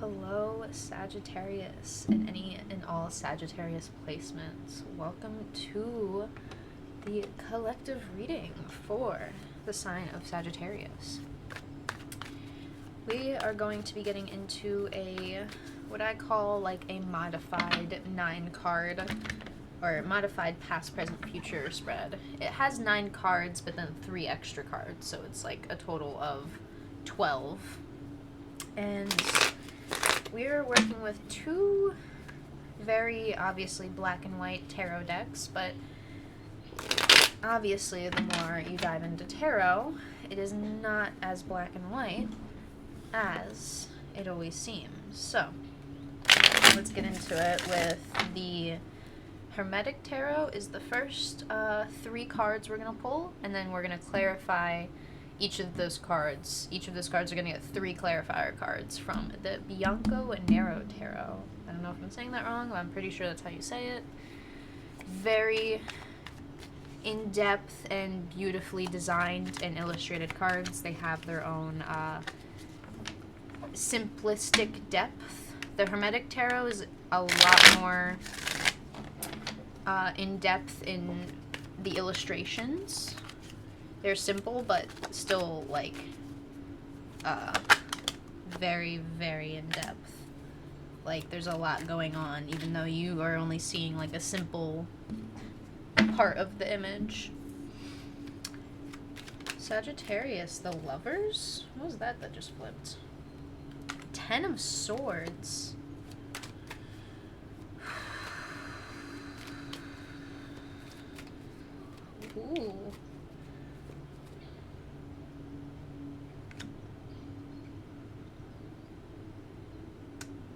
Hello, Sagittarius, and any and all Sagittarius placements. Welcome to the collective reading for the sign of Sagittarius. We are going to be getting into what I call like a modified 9-card or modified past, present, future spread. It has 9 cards, but then 3 extra cards, so it's like a total of 12. And we're working with 2 very obviously black and white tarot decks, but obviously the more you dive into tarot, it is not as black and white as it always seems. So, let's get into it with the Hermetic Tarot is the first 3 cards we're going to pull, and then we're going to clarify each of those cards. Each of those cards are going to get 3 clarifier cards from the Bianco and Nero Tarot. I don't know if I'm saying that wrong, but I'm pretty sure that's how you say it. Very in-depth and beautifully designed and illustrated cards. They have their own simplistic depth. The Hermetic Tarot is a lot more in-depth in the illustrations. They're simple, but still, like, very, very in-depth. Like, there's a lot going on, even though you are only seeing, like, a simple part of the image. Sagittarius, the Lovers? What was that just flipped? 10 of Swords. Ooh.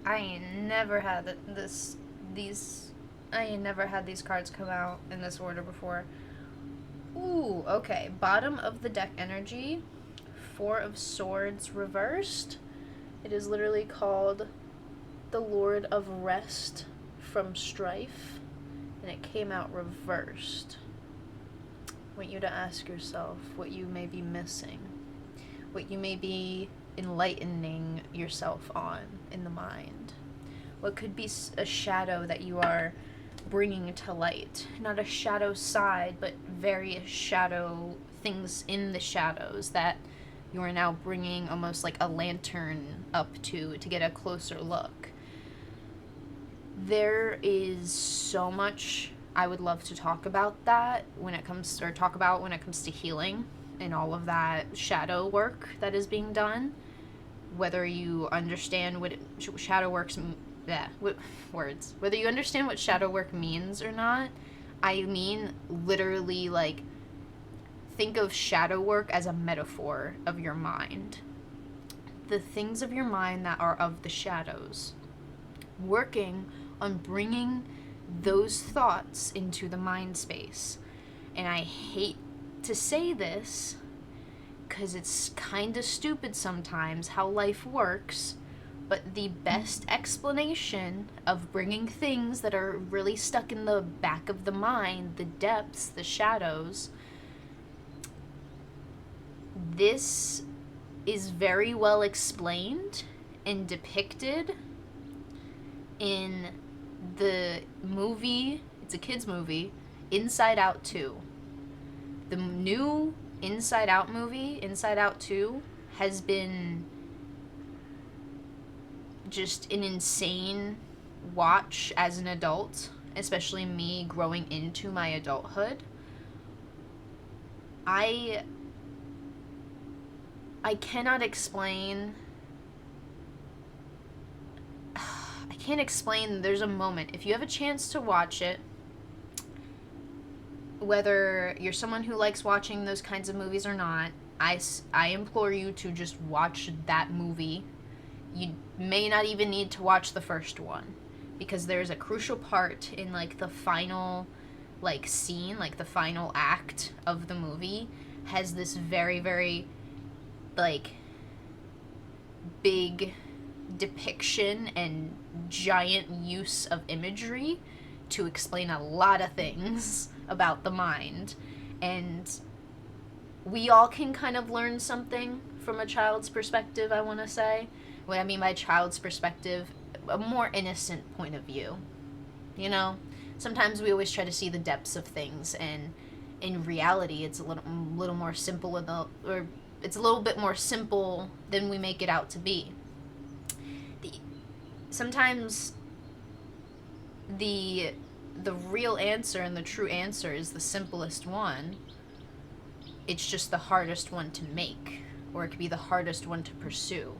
I ain't never had these cards come out in this order before. Ooh, okay. Bottom of the deck energy, 4 of Swords reversed. It is literally called the Lord of Rest from Strife, and it came out reversed. I want you to ask yourself what you may be missing, what you may be enlightening yourself on in the mind. What could be a shadow that you are bringing to light? Not a shadow side, but various shadow things in the shadows that you are now bringing almost like a lantern up to get a closer look. There is so much I would love to talk about that when it comes to healing and all of that shadow work that is being done. Whether you understand what shadow works, whether you understand what shadow work means or not, I mean literally, like, think of shadow work as a metaphor of your mind. The things of your mind that are of the shadows. Working on bringing those thoughts into the mind space. And I hate to say this, because it's kind of stupid sometimes how life works, but the best explanation of bringing things that are really stuck in the back of the mind, the depths, the shadows, this is very well explained and depicted in the movie, it's a kid's movie, Inside Out 2. The new Inside Out movie, Inside Out 2, has been just an insane watch as an adult, especially me growing into my adulthood. I cannot explain. I can't explain. There's a moment. If you have a chance to watch it, whether you're someone who likes watching those kinds of movies or not, I implore you to just watch that movie. You may not even need to watch the first one, because there's a crucial part in, like, the final, like, scene, like, the final act of the movie has this very, very, like, big depiction and giant use of imagery to explain a lot of things about the mind. And we all can kind of learn something from a child's perspective, I want to say, what I mean by child's perspective, a more innocent point of view. You know, sometimes we always try to see the depths of things, and in reality, it's a little more simple, or it's a little bit more simple than we make it out to be. Sometimes the real answer and the true answer is the simplest one. It's just the hardest one to make, or it could be the hardest one to pursue.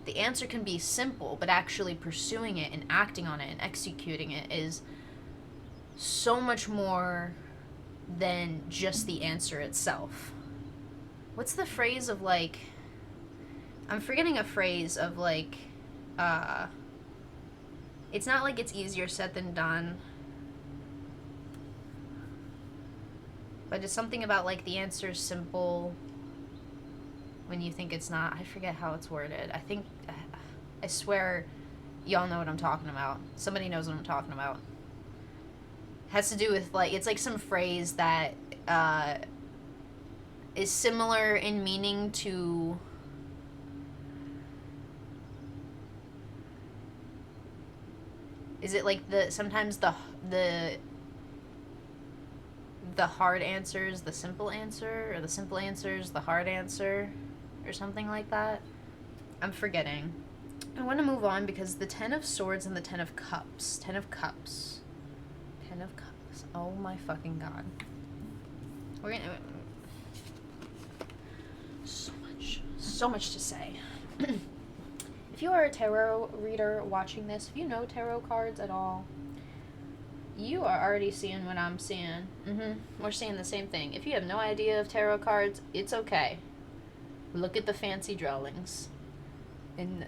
The answer can be simple, but actually pursuing it and acting on it and executing it is so much more than just the answer itself. What's the phrase of, like, I'm forgetting a phrase of, like, it's not like it's easier said than done, but it's something about, like, the answer is simple when you think it's not. I forget how it's worded. I swear y'all know what I'm talking about. Somebody knows what I'm talking about. It has to do with, like, it's like some phrase that is similar in meaning to, is it like sometimes the hard answer is the simple answer, or the simple answer is the hard answer, or something like that? I'm forgetting. I want to move on because the 10 of Swords and the 10 of Cups. 10 of Cups. 10 of Cups. Oh my fucking god. We're gonna... So much to say. If you are a tarot reader watching this, if you know tarot cards at all, you are already seeing what I'm seeing. We're seeing the same thing. If you have no idea of tarot cards, it's okay. Look at the fancy drawings. And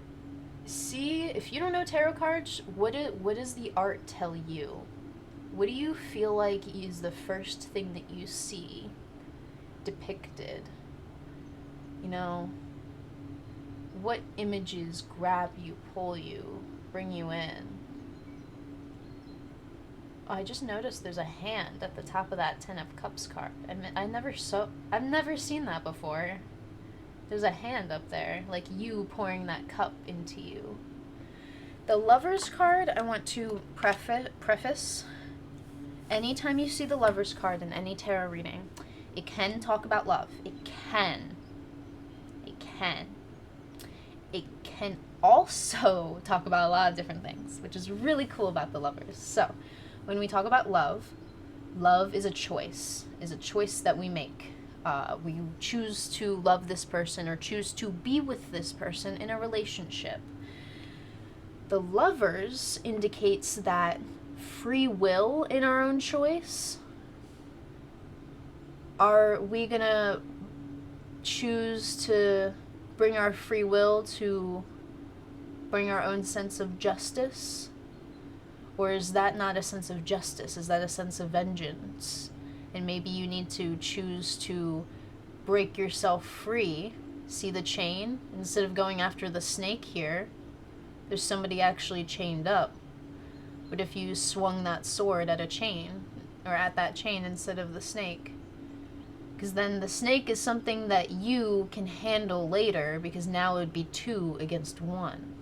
see, if you don't know tarot cards, what does the art tell you? What do you feel like is the first thing that you see depicted? You know, what images grab you, pull you, bring you in? Oh, I just noticed there's a hand at the top of that 10 of Cups card. I've never seen that before. There's a hand up there, like you pouring that cup into you. The Lovers card, I want to preface. Anytime you see the Lovers card in any tarot reading, it can talk about love. It can. It can also talk about a lot of different things, which is really cool about the Lovers. So, when we talk about love is a choice. Is a choice that we make. We choose to love this person or choose to be with this person in a relationship. The Lovers indicates that free will in our own choice. Are we gonna choose to bring our free will to bring our own sense of justice? Or is that not a sense of justice? Is that a sense of vengeance? And maybe you need to choose to break yourself free. See the chain? Instead of going after the snake here, there's somebody actually chained up. What if you swung that sword at a chain, or at that chain instead of the snake? Because then the snake is something that you can handle later, because now it would be 2 against 1.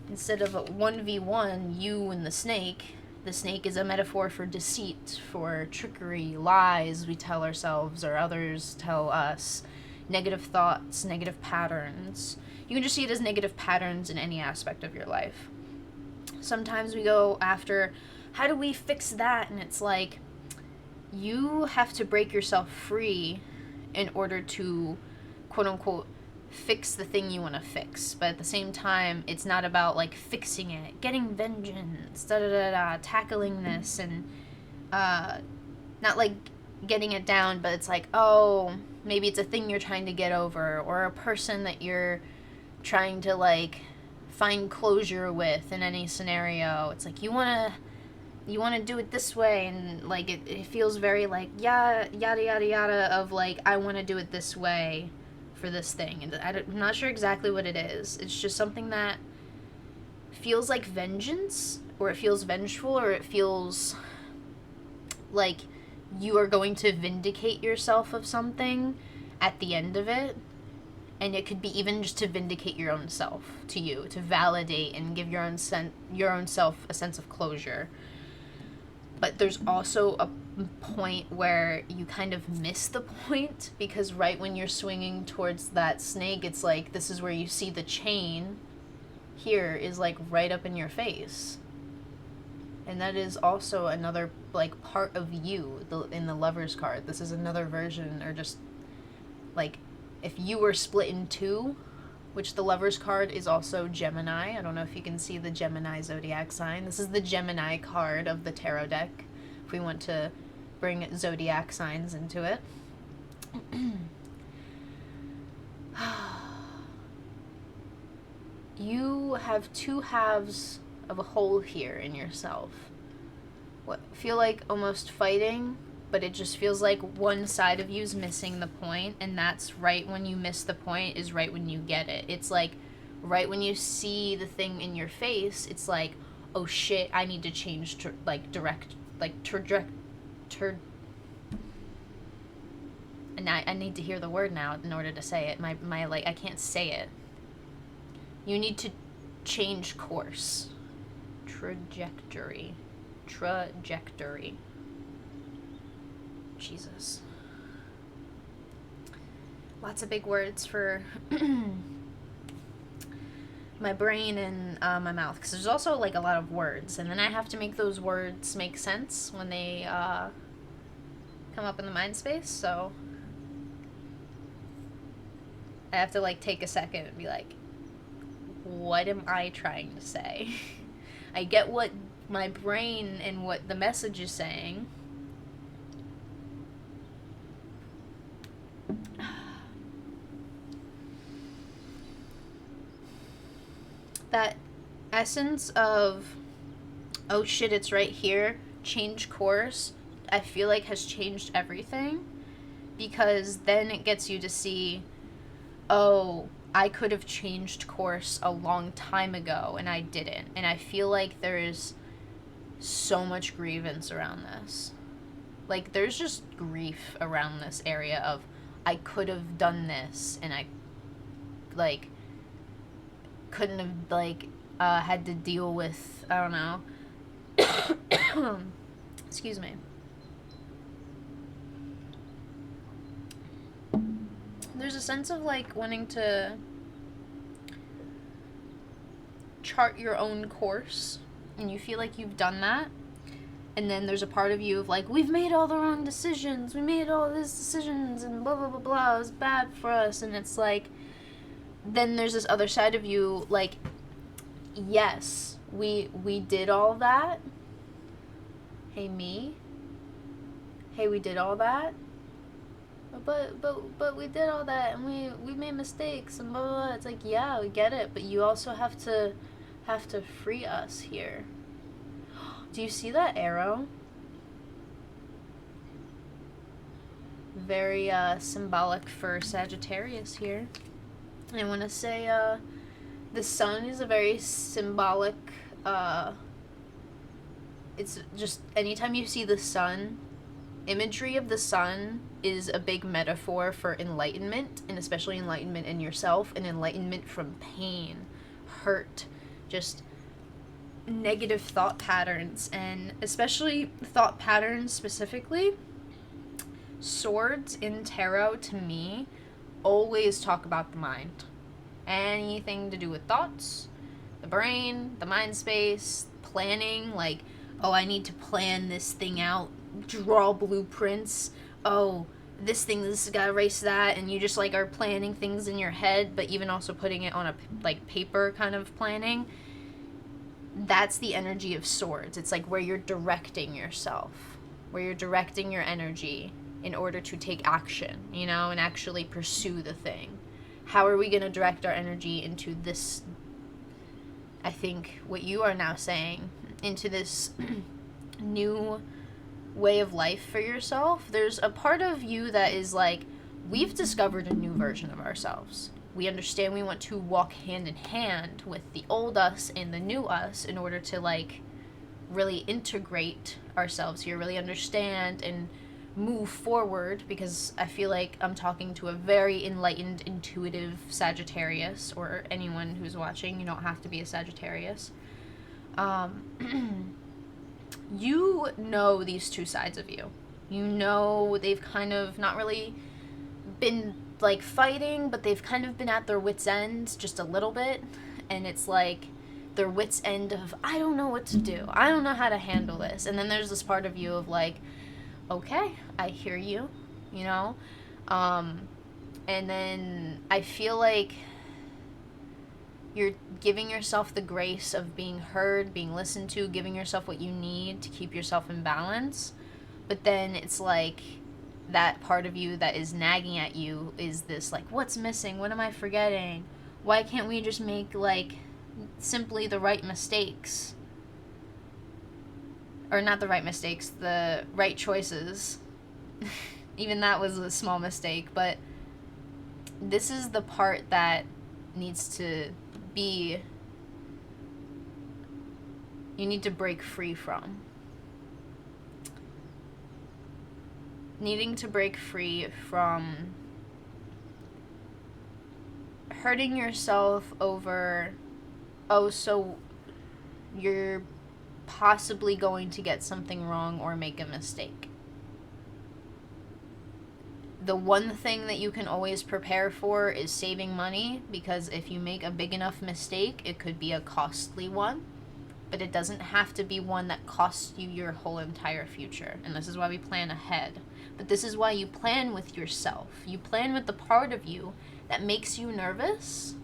Instead of a 1v1, you and the snake is a metaphor for deceit, for trickery, lies we tell ourselves or others tell us, negative thoughts, negative patterns. You can just see it as negative patterns in any aspect of your life. Sometimes we go after, how do we fix that? And it's like, you have to break yourself free in order to, quote unquote, fix the thing you want to fix. But at the same time, it's not about, like, fixing it, getting vengeance, tackling this, and not like getting it down, but it's like, oh, maybe it's a thing you're trying to get over, or a person that you're trying to, like, find closure with in any scenario. It's like you want to do it this way, and, like, it feels very, like, yada yada of, like, I want to do it this way for this thing. And I'm not sure exactly what it is. It's just something that feels like vengeance, or it feels vengeful, or it feels like you are going to vindicate yourself of something at the end of it. And it could be even just to vindicate your own self to you, to validate and give your own self a sense of closure. But there's also a point where you kind of miss the point, because right when you're swinging towards that snake, it's like, this is where you see the chain here is like right up in your face. And that is also another like part of you in the Lover's card. This is another version, or just like if you were split in two, which the Lover's card is also Gemini. I don't know if you can see the Gemini zodiac sign. This is the Gemini card of the tarot deck, if we want to bring zodiac signs into it. You have two halves of a whole here in yourself. What feel like almost fighting, but it just feels like one side of you is missing the point, and that's right when you miss the point is right when you get it. It's like right when you see the thing in your face, it's like, oh shit, I need to change and I need to hear the word now in order to say it. My like, I can't say it. You need to change course. Trajectory. Jesus. Lots of big words for my brain and my mouth, because there's also like a lot of words, and then I have to make those words make sense when they come up in the mind space, so I have to like take a second and be like, what am I trying to say? I get what my brain and what the message is saying. That essence of, oh shit, it's right here, change course, I feel like has changed everything, because then it gets you to see, oh, I could have changed course a long time ago and I didn't. And I feel like there is so much grievance around this. Like, there's just grief around this area of, I could have done this and I, like, couldn't have, like, had to deal with, I don't know. Excuse me. There's a sense of, like, wanting to chart your own course, and you feel like you've done that, and then there's a part of you of, like, we've made all the wrong decisions, we made all these decisions, and blah, blah, blah, blah, it was bad for us, and it's like, then there's this other side of you, like, yes, we did all that. Hey, me? Hey, we did all that? But we did all that, and we made mistakes, and blah, blah, blah. It's like, yeah, we get it, but you also have to free us here. Do you see that arrow? Very symbolic for Sagittarius here. I want to say the sun is a very symbolic, it's just, anytime you see the sun, imagery of the sun is a big metaphor for enlightenment, and especially enlightenment in yourself, and enlightenment from pain, hurt, just negative thought patterns, and especially thought patterns specifically. Swords in tarot, to me, always talk about the mind. Anything to do with thoughts, the brain, the mind space, planning, like, oh, I need to plan this thing out, draw blueprints, oh, this gotta erase that, and you just, like, are planning things in your head, but even also putting it on a, like, paper kind of planning. That's the energy of swords. It's like where you're directing yourself, where you're directing your energy in order to take action, you know, and actually pursue the thing. How are we going to direct our energy into this, I think, what you are now saying, into this new way of life for yourself? There's a part of you that is like, we've discovered a new version of ourselves. We understand we want to walk hand in hand with the old us and the new us in order to, like, really integrate ourselves here, really understand and move forward, because I feel like I'm talking to a very enlightened, intuitive Sagittarius, or anyone who's watching. You don't have to be a Sagittarius. You know these two sides of you. You know they've kind of not really been like fighting, but they've kind of been at their wits' end just a little bit. And it's like their wits' end of, I don't know what to do. I don't know how to handle this. And then there's this part of you of like, okay, I hear you, you know? And then I feel like you're giving yourself the grace of being heard, being listened to, giving yourself what you need to keep yourself in balance. But then it's like that part of you that is nagging at you is this like, what's missing? What am I forgetting? Why can't we just make like simply the right mistakes? Or not the right mistakes, the right choices. Even that was a small mistake, but this is the part that needs to be, you need to break free from. Needing to break free from hurting yourself over, oh, so you're possibly going to get something wrong or make a mistake. The one thing that you can always prepare for is saving money, because if you make a big enough mistake, it could be a costly one, but it doesn't have to be one that costs you your whole entire future. And this is why we plan ahead. But this is why you plan with yourself. You plan with the part of you that makes you nervous,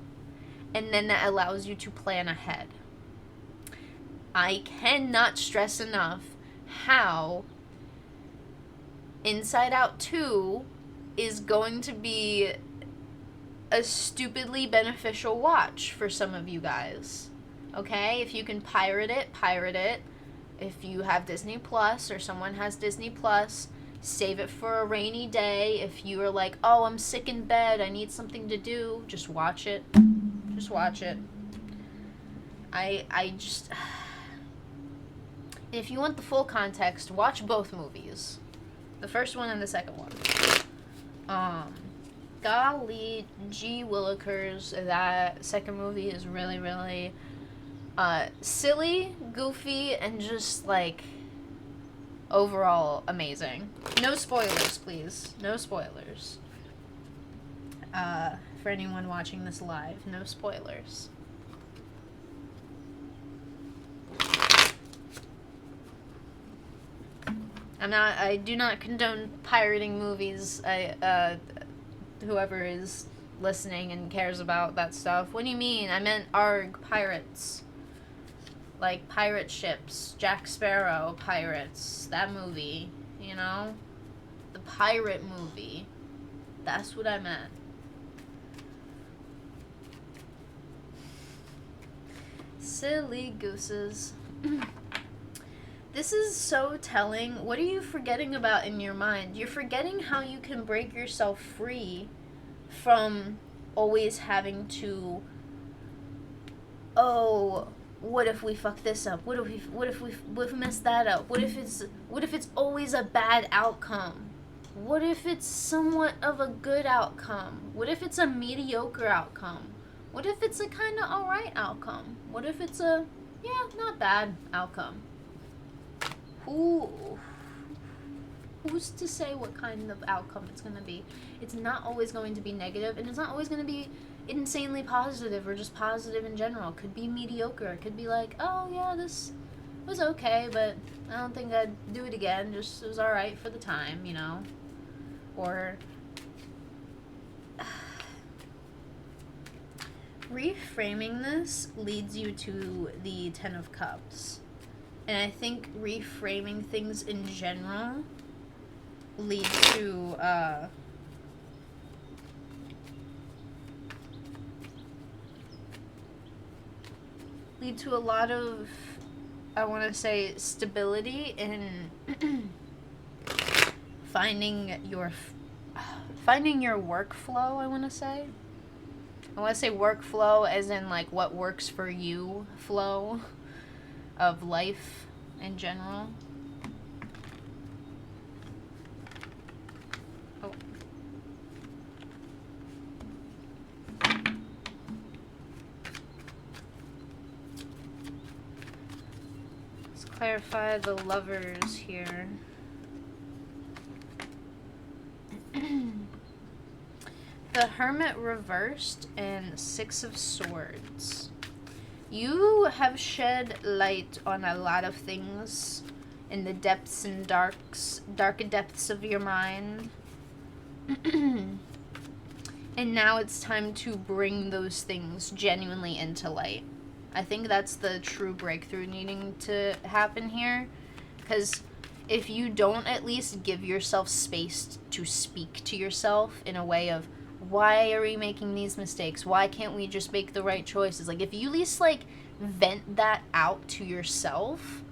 and then that allows you to plan ahead. I cannot stress enough how Inside Out 2 is going to be a stupidly beneficial watch for some of you guys. Okay? If you can pirate it, pirate it. If you have Disney Plus or someone has Disney Plus, save it for a rainy day. If you are like, oh, I'm sick in bed, I need something to do, just watch it. Just watch it. I just... If you want the full context, watch both movies. The first one and the second one. Golly gee willikers, that second movie is really, really silly, goofy, and just like overall amazing. No spoilers, please. No spoilers. For anyone watching this live, no spoilers. I do not condone pirating movies. Whoever is listening and cares about that stuff. What do you mean? I meant ARG pirates. Like pirate ships. Jack Sparrow pirates. That movie, you know? The pirate movie. That's what I meant. Silly gooses. This is so telling. What are you forgetting about in your mind? You're forgetting how you can break yourself free from always having to, oh, what if we fuck this up? What if we mess that up? What if it's always a bad outcome? What if it's somewhat of a good outcome? What if it's a mediocre outcome? What if it's a kind of alright outcome? What if it's a, yeah, not bad outcome? Who's to say what kind of outcome it's going to be? It's not always going to be negative, and it's not always going to be insanely positive or just positive in general. It could be mediocre. It could be like, oh yeah, this was okay, but I don't think I'd do it again. Just, it was alright for the time, you know? Or reframing this leads you to the Ten of Cups. And I think reframing things in general lead to a lot of, I want to say, stability in finding your workflow. I want to say workflow as in like what works for you flow of life in general. clarify the Lovers here. The Hermit reversed and Six of Swords. You have shed light on a lot of things in the depths and darker depths of your mind. And now it's time to bring those things genuinely into light. I think that's the true breakthrough needing to happen here. Because if you don't at least give yourself space to speak to yourself in a way of, why are we making these mistakes? Why can't we just make the right choices? Like, if you at least, like, vent that out to yourself,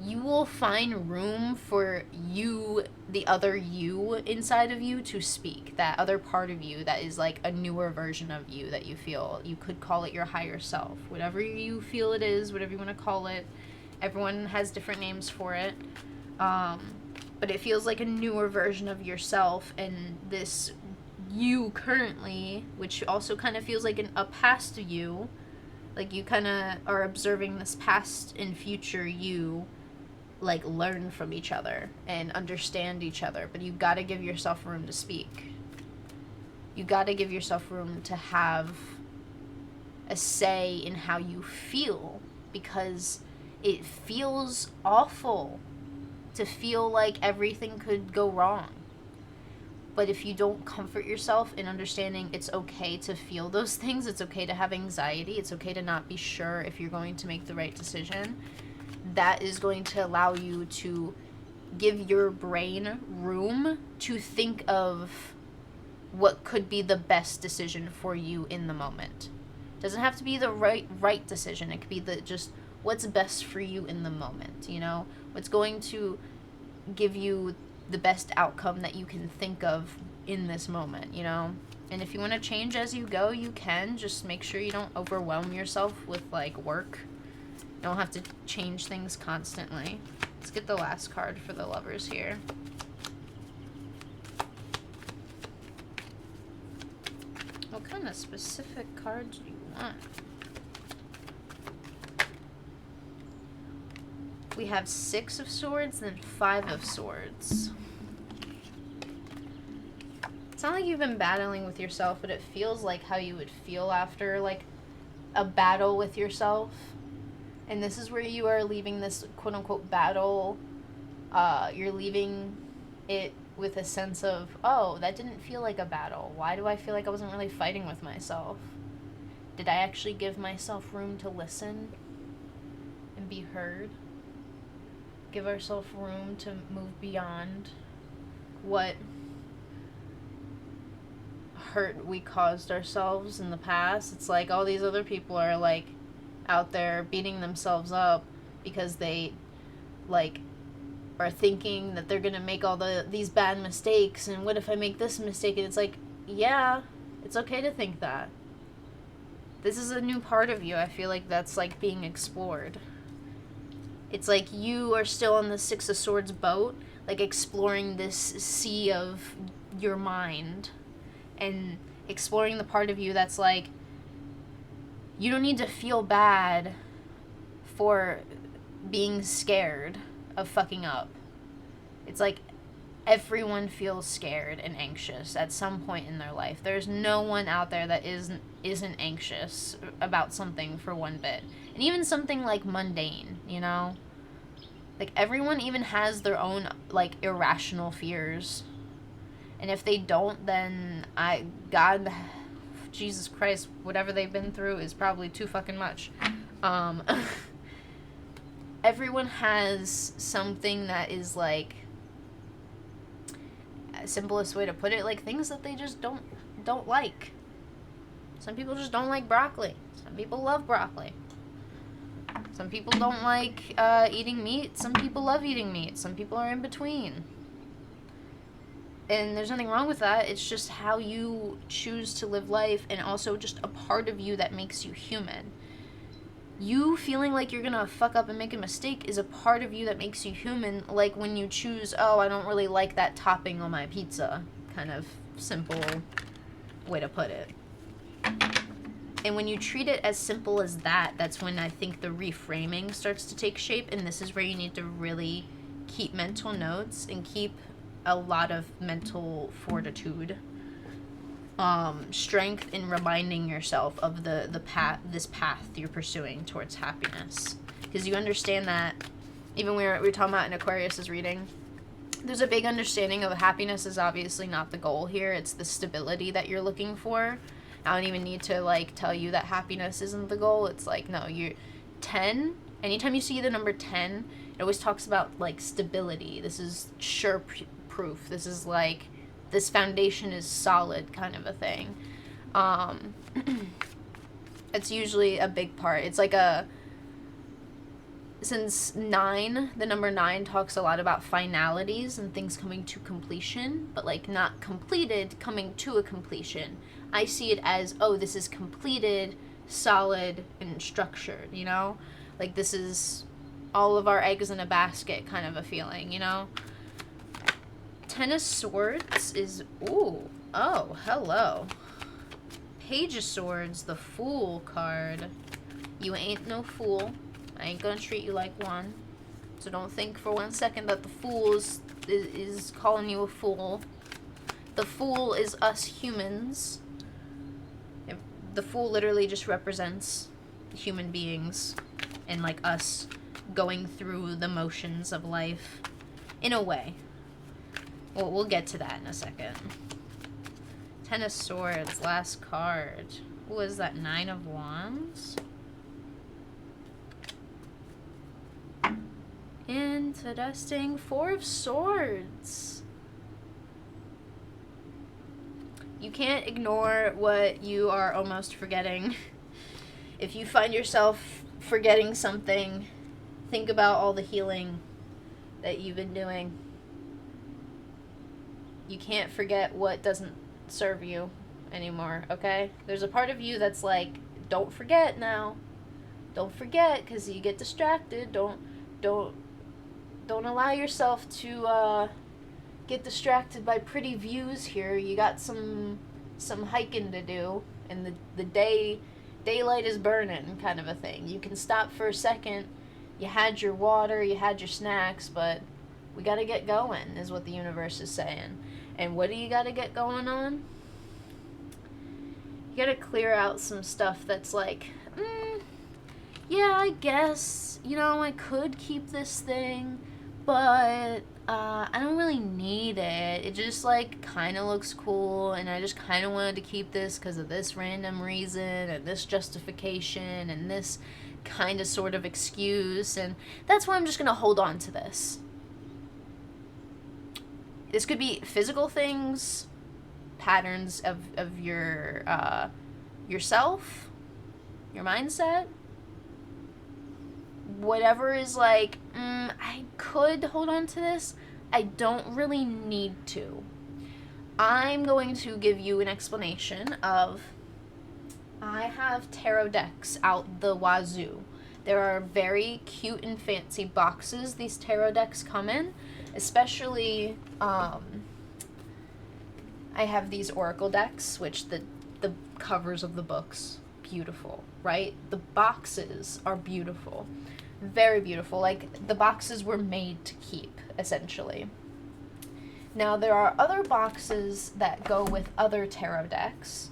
you will find room for you, the other you inside of you, to speak. That other part of you that is, like, a newer version of you that you feel. You could call it your higher self. Whatever you feel it is, whatever you want to call it. Everyone has different names for it. But it feels like a newer version of yourself, and this you currently, which also kind of feels like a past you, like you kind of are observing this past and future you, like, learn from each other and understand each other, but you gotta give yourself room to speak. You gotta give yourself room to have a say in how you feel, because it feels awful to feel like everything could go wrong. But if you don't comfort yourself in understanding it's okay to feel those things, it's okay to have anxiety, it's okay to not be sure if you're going to make the right decision, that is going to allow you to give your brain room to think of what could be the best decision for you in the moment. It doesn't have to be the right decision. It could be just what's best for you in the moment, you know? What's going to give you the best outcome that you can think of in this moment, you know? And if you want to change as you go, you can. Just make sure you don't overwhelm yourself with, like, work. You don't have to change things constantly. Let's get the last card for the Lovers here. What kind of specific cards do you want? We have Six of Swords, then Five of Swords. It's not like you've been battling with yourself, but it feels like how you would feel after, like, a battle with yourself. And this is where you are leaving this quote-unquote battle. You're leaving it with a sense of, oh, that didn't feel like a battle. Why do I feel like I wasn't really fighting with myself? Did I actually give myself room to listen and be heard? Give ourselves room to move beyond what hurt we caused ourselves in the past. It's like all these other people are, like, out there beating themselves up because they, like, are thinking that they're gonna make all these bad mistakes, and what if I make this mistake? And it's like, yeah, it's okay to think that. This is a new part of you. I feel like that's, like, being explored. It's like you are still on the Six of Swords boat, like, exploring this sea of your mind and exploring the part of you that's like, you don't need to feel bad for being scared of fucking up. It's like everyone feels scared and anxious at some point in their life. There's no one out there that isn't anxious about something for one bit. And even something like mundane, you know? Like, everyone even has their own, like, irrational fears. And if they don't, then God, Jesus Christ, whatever they've been through is probably too fucking much. Everyone has something that is, like, simplest way to put it, like, things that they just don't like. Some people just don't like broccoli. Some people love broccoli. Some people don't like eating meat. Some people love eating meat. Some people are in between. And there's nothing wrong with that. It's just how you choose to live life, and also just a part of you that makes you human. You feeling like you're gonna fuck up and make a mistake is a part of you that makes you human, like when you choose, oh, I don't really like that topping on my pizza. Kind of simple way to put it. And when you treat it as simple as that, that's when I think the reframing starts to take shape. And this is where you need to really keep mental notes and keep a lot of mental fortitude, strength in reminding yourself of the path, this path you're pursuing towards happiness. Because you understand that, even we were talking about in Aquarius's reading, there's a big understanding of happiness is obviously not the goal here. It's the stability that you're looking for. I don't even need to, like, tell you that happiness isn't the goal. It's like, no, you're 10. Anytime you see the number 10, it always talks about, like, stability. This is sure proof. This is, like, this foundation is solid kind of a thing. It's usually a big part. It's like since 9, the number 9 talks a lot about finalities and things coming to completion, but, like, not completed, coming to a completion. I see it as, oh, this is completed, solid, and structured, you know? Like, this is all of our eggs in a basket kind of a feeling, you know? 10 of Swords is, ooh, oh, hello. Page of Swords, the Fool card. You ain't no fool. I ain't gonna treat you like one. So don't think for 1 second that the Fool is calling you a fool. The Fool is us humans. The Fool literally just represents human beings and, like, us going through the motions of life in a way. Well, we'll get to that in a second. 10 of Swords, last card. What was that? 9 of Wands? Interesting. 4 of Swords. You can't ignore what you are almost forgetting. If you find yourself forgetting something, think about all the healing that you've been doing. You can't forget what doesn't serve you anymore, okay? There's a part of you that's like, don't forget now. Don't forget, because you get distracted. Don't allow yourself to get distracted by pretty views here. You got some hiking to do, and the daylight is burning kind of a thing. You can stop for a second. You had your water, you had your snacks, but we got to get going is what the universe is saying. And what do you got to get going on? You got to clear out some stuff that's like, yeah, I guess, you know, I could keep this thing, but I don't really need it. It just, like, kind of looks cool, and I just kind of wanted to keep this because of this random reason and this justification and this kind of sort of excuse, and that's why I'm just going to hold on to this. This could be physical things, patterns of your yourself, your mindset, whatever is like, I could hold on to this. I don't really need to. I'm going to give you an explanation of, I have tarot decks out the wazoo. There are very cute and fancy boxes these tarot decks come in, especially, I have these oracle decks, which the covers of the books, beautiful, right? The boxes are beautiful. Very beautiful. Like, the boxes were made to keep, essentially. Now, there are other boxes that go with other tarot decks,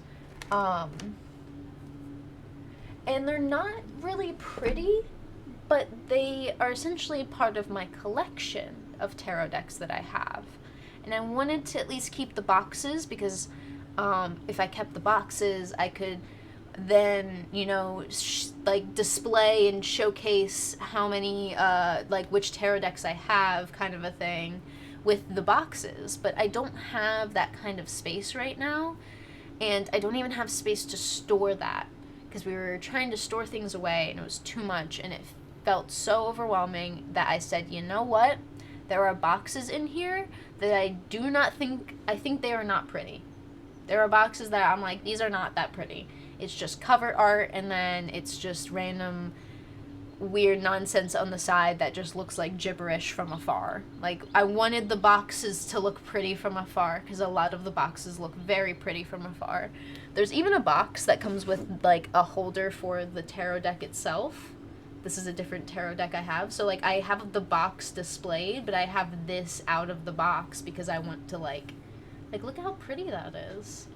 and they're not really pretty, but they are essentially part of my collection of tarot decks that I have. And I wanted to at least keep the boxes because if I kept the boxes, I could then, you know, like, display and showcase how many, like, which tarot decks I have, kind of a thing, with the boxes. But I don't have that kind of space right now, and I don't even have space to store that, because we were trying to store things away, and it was too much, and it felt so overwhelming that I said, you know what? There are boxes in here that I think they are not pretty. There are boxes that I'm like, these are not that pretty. It's just cover art, and then it's just random weird nonsense on the side that just looks like gibberish from afar. Like, I wanted the boxes to look pretty from afar, because a lot of the boxes look very pretty from afar. There's even a box that comes with, like, a holder for the tarot deck itself. This is a different tarot deck I have. So, like, I have the box displayed, but I have this out of the box because I want to, like, look how pretty that is.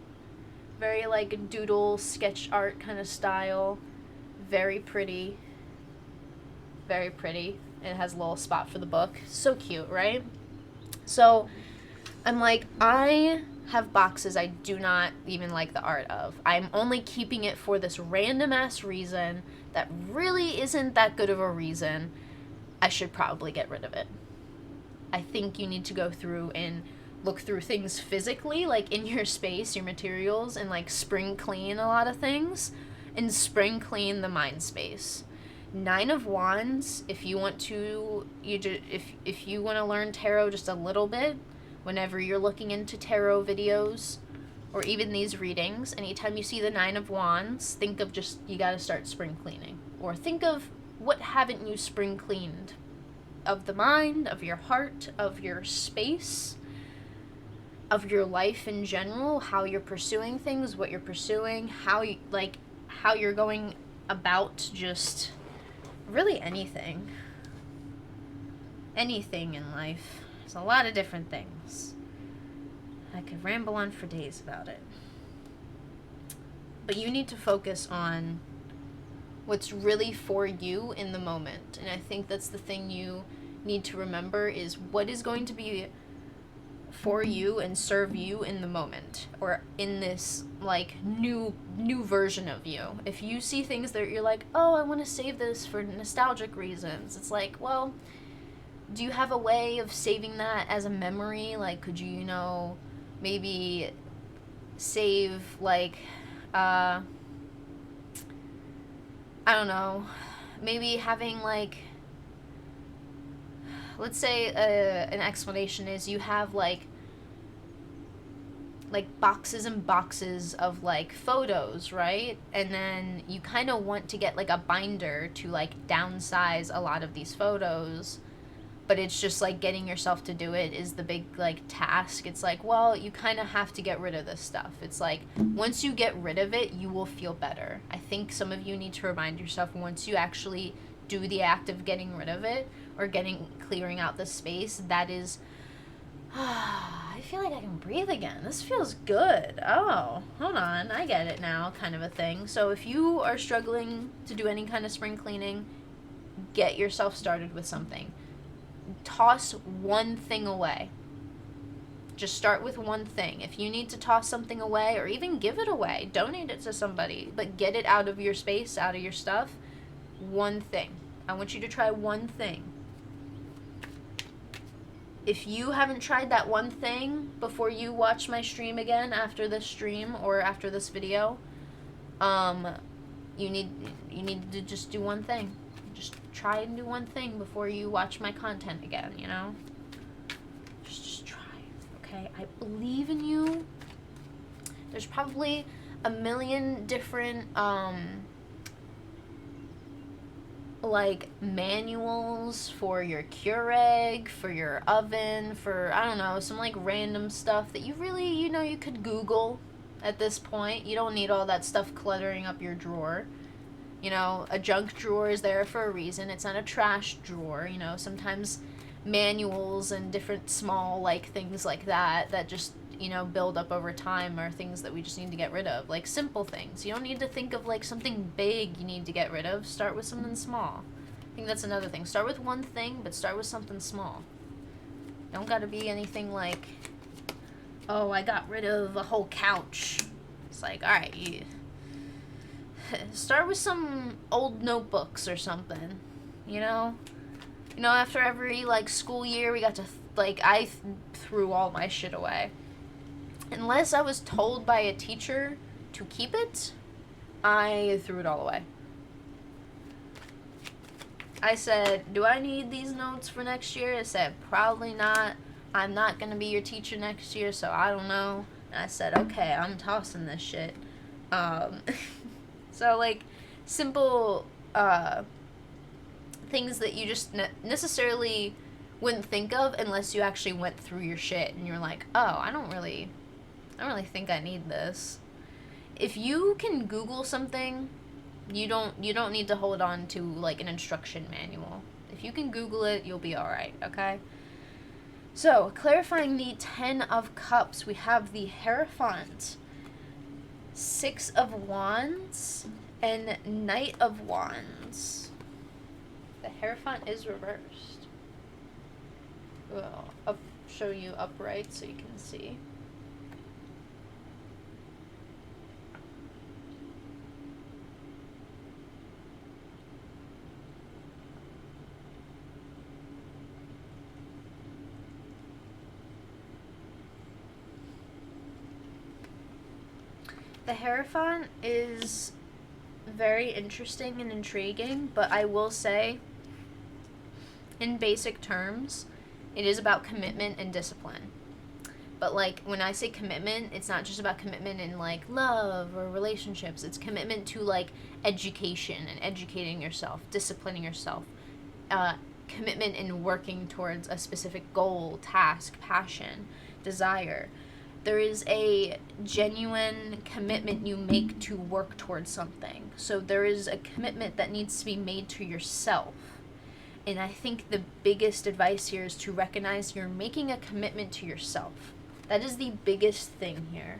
Very, like, doodle, sketch art kind of style. Very pretty. Very pretty. It has a little spot for the book. So cute, right? So, I'm like, I have boxes I do not even like the art of. I'm only keeping it for this random ass reason that really isn't that good of a reason. I should probably get rid of it. I think you need to go through and look through things physically, like in your space, your materials, and like spring clean a lot of things, and spring clean the mind space. 9 of Wands, if you want to, if you want to learn tarot just a little bit, whenever you're looking into tarot videos or even these readings, anytime you see the 9 of Wands, think of just, you got to start spring cleaning. Or think of, what haven't you spring cleaned? Of the mind, of your heart, of your space, of your life in general, how you're pursuing things, what you're pursuing, how you're going about just really anything. Anything in life. There's a lot of different things. I could ramble on for days about it. But you need to focus on what's really for you in the moment. And I think that's the thing you need to remember, is what is going to be for you and serve you in the moment, or in this like new version of you. If you see things that you're like, oh, I want to save this for nostalgic reasons, it's like, well, do you have a way of saving that as a memory? Like, could you, maybe save, like, I don't know, maybe having, like, let's say an explanation is you have, like boxes and boxes of, like, photos, right? And then you kind of want to get, like, a binder to, like, downsize a lot of these photos, but it's just, like, getting yourself to do it is the big, like, task. It's like, well, you kind of have to get rid of this stuff. It's like, once you get rid of it, you will feel better. I think some of you need to remind yourself, once you actually do the act of getting rid of it, or clearing out the space, that is, I feel like I can breathe again. This feels good. Oh, hold on, I get it now, kind of a thing. So if you are struggling to do any kind of spring cleaning, get yourself started with something. Toss one thing away. Just start with one thing. If you need to toss something away, or even give it away, donate it to somebody, but get it out of your space, out of your stuff. One thing. I want you to try one thing. If you haven't tried that one thing before you watch my stream again after this stream or after this video, you need to just do one thing. Just try and do one thing before you watch my content again, Just try, okay? I believe in you. There's probably a million different, like, manuals for your Keurig, for your oven, for, I don't know, some, like, random stuff that you really, you could Google at this point. You don't need all that stuff cluttering up your drawer. A junk drawer is there for a reason. It's not a trash drawer. Sometimes manuals and different small, like, things like that just, build up over time, are things that we just need to get rid of. Like, simple things. You don't need to think of, like, something big you need to get rid of. Start with something small. I think that's another thing. Start with one thing, but start with something small. Don't gotta be anything like, oh, I got rid of a whole couch. It's like, alright, start with some old notebooks or something, after every, like, school year, we got to, I threw all my shit away. Unless I was told by a teacher to keep it, I threw it all away. I said, do I need these notes for next year? I said, probably not. I'm not going to be your teacher next year, so I don't know. And I said, okay, I'm tossing this shit. So, like, simple things that you just necessarily wouldn't think of unless you actually went through your shit and you're like, oh, I don't really think I need this. If you can Google something, you don't need to hold on to like an instruction manual. If you can Google it, you'll be alright, okay? So, clarifying the 10 of Cups, we have the Hierophant, 6 of Wands, and Knight of Wands. The Hierophant is reversed. I'll show you upright so you can see. The Hierophant is very interesting and intriguing, but I will say, in basic terms, it is about commitment and discipline. But, like, when I say commitment, it's not just about commitment in, like, love or relationships. It's commitment to, like, education and educating yourself, disciplining yourself. Commitment in working towards a specific goal, task, passion, desire. There is a genuine commitment you make to work towards something. So there is a commitment that needs to be made to yourself. And I think the biggest advice here is to recognize you're making a commitment to yourself. That is the biggest thing here.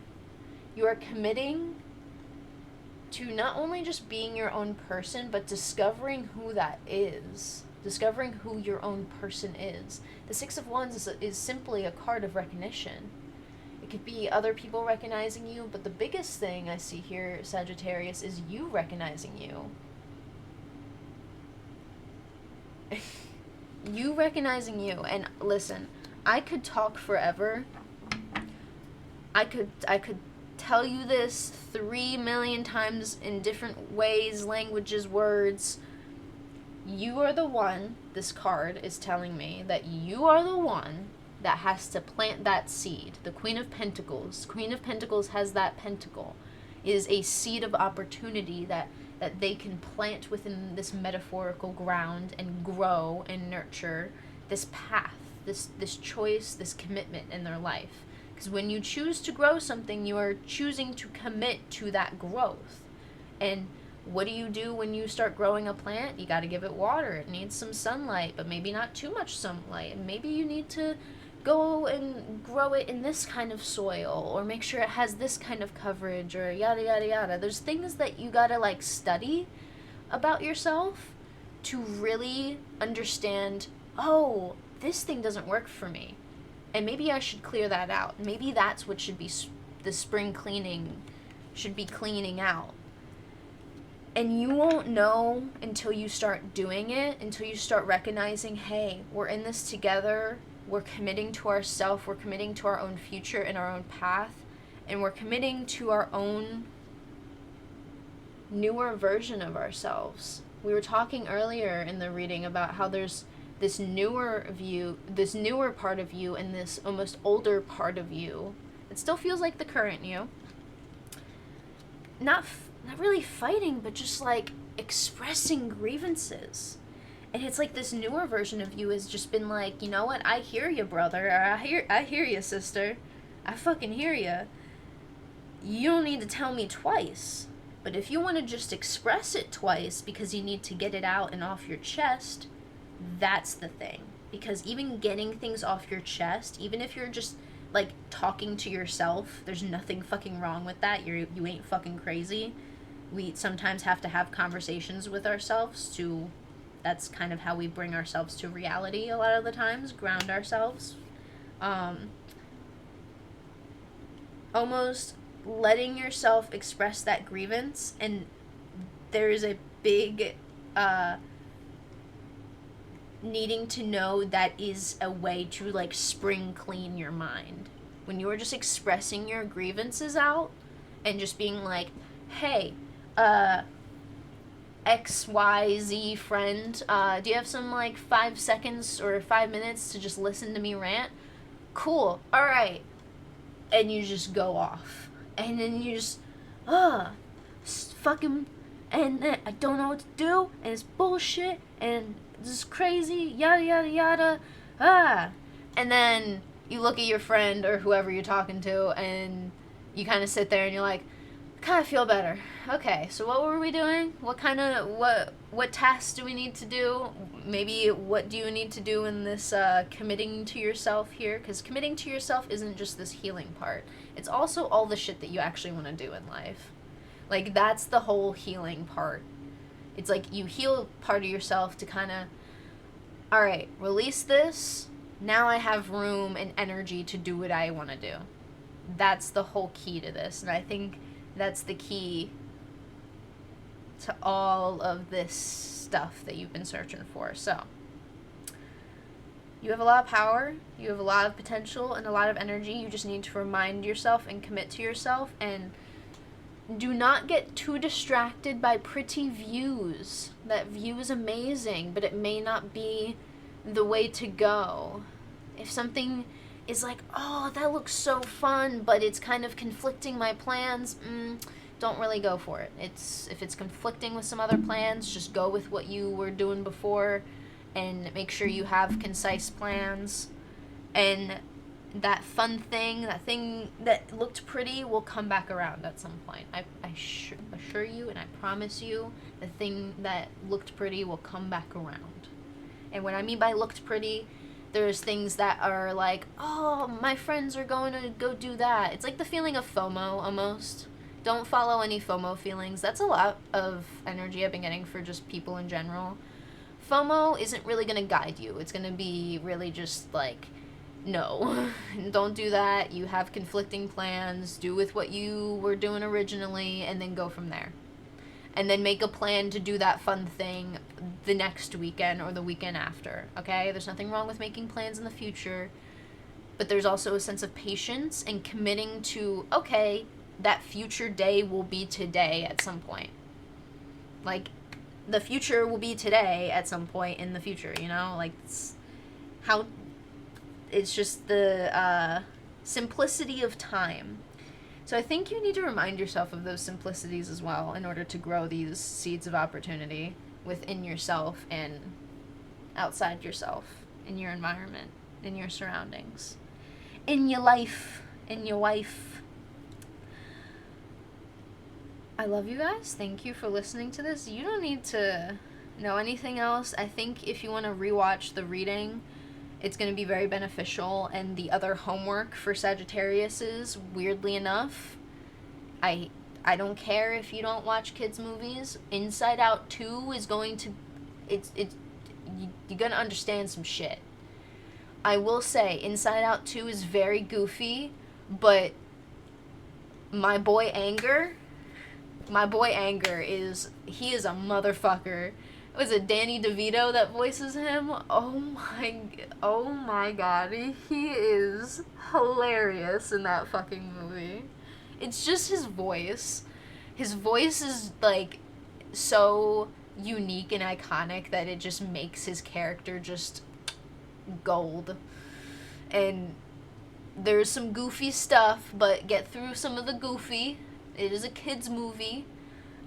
You are committing to not only just being your own person, but discovering who that is. Discovering who your own person is. The Six of Wands is simply a card of recognition. It could be other people recognizing you, but the biggest thing I see here, Sagittarius, is you recognizing you. You recognizing you. And listen, I could talk forever. I could tell you this 3 million times in different ways, languages, words. You are the one, this card is telling me, that you are the one that has to plant that seed. The Queen of Pentacles. Queen of Pentacles has that pentacle. It is a seed of opportunity that they can plant within this metaphorical ground and grow and nurture this path, this choice, this commitment in their life. Because when you choose to grow something, you are choosing to commit to that growth. And what do you do when you start growing a plant? You got to give it water. It needs some sunlight, but maybe not too much sunlight. And maybe you need to go and grow it in this kind of soil, or make sure it has this kind of coverage, or yada yada yada. There's things that you gotta like study about yourself to really understand, oh, this thing doesn't work for me, and maybe I should clear that out. Maybe that's what should be the spring cleaning should be cleaning out. And you won't know until you start doing it, until you start recognizing, hey, we're in this together. We're committing to ourselves, we're committing to our own future and our own path, and we're committing to our own newer version of ourselves. We were talking earlier in the reading about how there's this newer view, this newer part of you, and this almost older part of you. It still feels like the current you. Not really fighting, but just like expressing grievances. And it's like this newer version of you has just been like, you know what, I hear you, brother, or I hear you, sister. I fucking hear you. You don't need to tell me twice. But if you want to just express it twice because you need to get it out and off your chest, that's the thing. Because even getting things off your chest, even if you're just like talking to yourself, there's nothing fucking wrong with that. You ain't fucking crazy. We sometimes have to have conversations with ourselves to... That's kind of how we bring ourselves to reality a lot of the times, ground ourselves. Almost letting yourself express that grievance, and there's a big needing to know that is a way to like spring clean your mind. When you're just expressing your grievances out and just being like, hey, XYZ friend, do you have some like 5 seconds or 5 minutes to just listen to me rant? Cool, alright. And you just go off. And then you just, fucking, and then I don't know what to do, and it's bullshit, and this is crazy, yada, yada, yada, and then you look at your friend or whoever you're talking to, and you kind of sit there and you're like, I kind of feel better. Okay, so what were we doing? What tasks do we need to do? Maybe what do you need to do in this committing to yourself here? Because committing to yourself isn't just this healing part. It's also all the shit that you actually want to do in life. Like, that's the whole healing part. It's like you heal part of yourself to kind of, all right, release this. Now I have room and energy to do what I want to do. That's the whole key to this. And I think that's the key to all of this stuff that you've been searching for. So, you have a lot of power, you have a lot of potential, and a lot of energy. You just need to remind yourself and commit to yourself, and do not get too distracted by pretty views. That view is amazing, but it may not be the way to go. If something is like, oh, that looks so fun, but it's kind of conflicting my plans, don't really go for it. If it's conflicting with some other plans, just go with what you were doing before, and make sure you have concise plans. And that fun thing, that thing that looked pretty, will come back around at some point. I assure you, and I promise you, the thing that looked pretty will come back around. And what I mean by looked pretty, there's things that are like, oh, my friends are going to go do that. It's like the feeling of FOMO, almost. Don't follow any FOMO feelings. That's a lot of energy I've been getting for just people in general. FOMO isn't really going to guide you. It's going to be really just like, no, don't do that. You have conflicting plans. Do with what you were doing originally, and then go from there. And then make a plan to do that fun thing the next weekend or the weekend after, okay? There's nothing wrong with making plans in the future, but there's also a sense of patience and committing to, okay, that future day will be today at some point. Like, the future will be today at some point in the future, you know? Like, it's just the simplicity of time. So I think you need to remind yourself of those simplicities as well in order to grow these seeds of opportunity within yourself and outside yourself, in your environment, in your surroundings, in your life, in your wife. I love you guys. Thank you for listening to this. You don't need to know anything else. I think if you want to rewatch the reading, it's going to be very beneficial. And the other homework for Sagittarius is, weirdly enough, I don't care if you don't watch kids' movies. Inside Out 2 is going to... you're going to understand some shit. I will say, Inside Out 2 is very goofy, but my boy Anger he is a motherfucker. Was it Danny DeVito that voices him? Oh my god, he is hilarious in that fucking movie. It's just his voice. His voice is, like, so unique and iconic that it just makes his character just gold. And there's some goofy stuff, but get through some of the goofy. It is a kid's movie.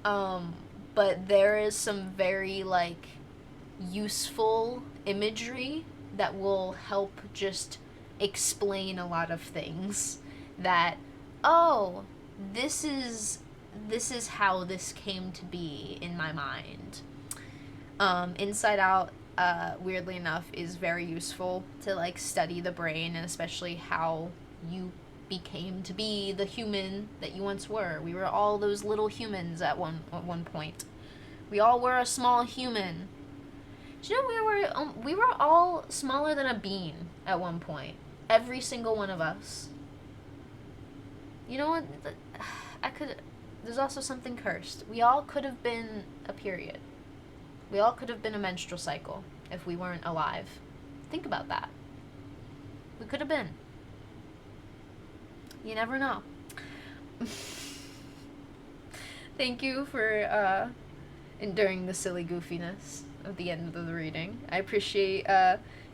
But there is some very, like, useful imagery that will help just explain a lot of things. That, oh, this is how this came to be in my mind. Inside Out, weirdly enough, is very useful to, like, study the brain, and especially how you became to be the human that you once were. We were all those little humans at one point. We all were a small human. Do you know we were all smaller than a bean at one point? Every single one of us. You know what? There's also something cursed. We all could have been a period. We all could have been a menstrual cycle if we weren't alive. Think about that. We could have been. You never know. Thank you for enduring the silly goofiness of the end of the reading. I appreciate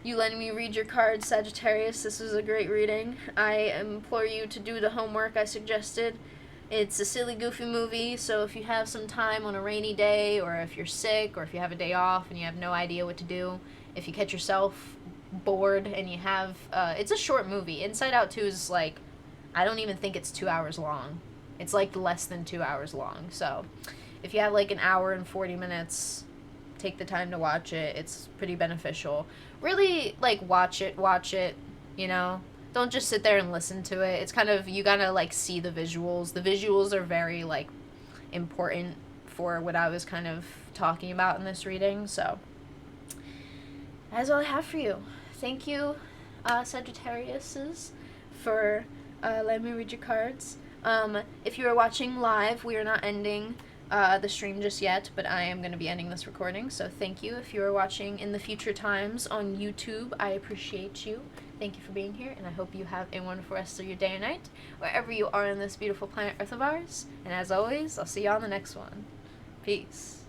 you letting me read your cards, Sagittarius. This was a great reading. I implore you to do the homework I suggested. It's a silly, goofy movie, so if you have some time on a rainy day, or if you're sick, or if you have a day off and you have no idea what to do, if you catch yourself bored and you have, it's a short movie. Inside Out 2 is like, I don't even think it's 2 hours long. It's like less than 2 hours long. So if you have like an hour and 40 minutes, take the time to watch it. It's pretty beneficial. Really, like, watch it, you know? Don't just sit there and listen to it. It's kind of, you gotta, like, see the visuals. The visuals are very, like, important for what I was kind of talking about in this reading. So that's all I have for you. Thank you, Sagittariuses, for letting me read your cards. If you are watching live, we are not ending the stream just yet, but I am going to be ending this recording, so thank you. If you are watching in the future times on YouTube, I appreciate you. Thank you for being here, and I hope you have a wonderful rest of your day and night, wherever you are on this beautiful planet Earth of ours. And as always, I'll see you on the next one. Peace.